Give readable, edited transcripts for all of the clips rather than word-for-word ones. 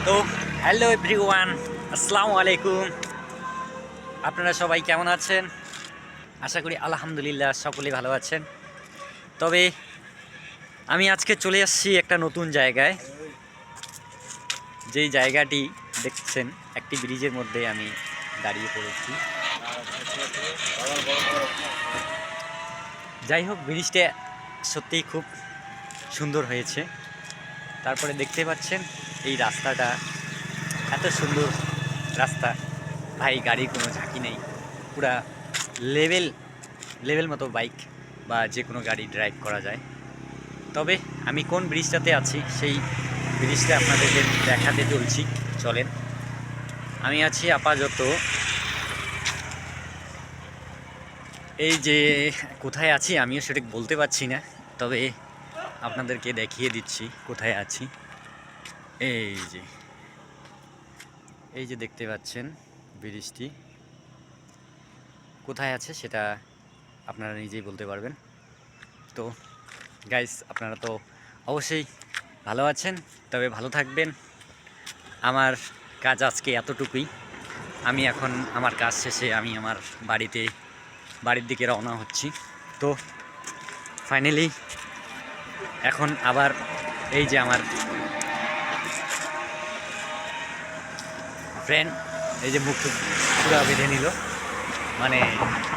তো hello everyone, আসসালামু আলাইকুম। আপনারা সবাই কেমন আছেন? আশা করি আলহামদুলিল্লাহ সকলেই ভালো আছেন। তবে আমি আজকে চলে আসছি একটা নতুন জায়গায়। যেই জায়গাটি দেখছেন, একটি ব্রিজের মধ্যে আমি দাঁড়িয়ে পড়েছি। যাই হোক, ব্রিজটা সত্যিই খুব সুন্দর হয়েছে। তারপরে দেখতে পাচ্ছেন এই রাস্তাটা, এত সুন্দর রাস্তা, ভাই গাড়ির কোনো ঝাঁকি নেই, পুরা লেভেল লেভেল মতো বাইক বা যে কোনো গাড়ি ড্রাইভ করা যায়। তবে আমি কোন ব্রিজটাতে আছি সেই ব্রিজটা আপনাদেরকে দেখাতে চলছি, চলেন। আমি আছি আপাতত এই যে, কোথায় আছি আমিও সঠিক বলতে পারছি না, তবে আপনাদেরকে দেখিয়ে দিচ্ছি কোথায় আছি। এই যে এই যে দেখতে পাচ্ছেন ব্রিজটি কোথায় আছে সেটা আপনারা নিজেই বলতে পারবেন। তো গাইস, আপনারা তো অবশ্যই ভালো আছেন, তবে ভালো থাকবেন। আমার কাজ আজকে এতটুকুই। আমি এখন আমার কাজ শেষে আমি আমার বাড়ির দিকে রওনা হচ্ছি। তো ফাইনালি এখন আবার এই যে আমার ফ্রেন্ড, এই যে মুখ পুরা বেঁধে নিল, মানে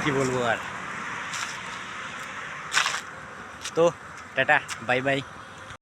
কি বলবো আর। তো টাটা, বাই বাই।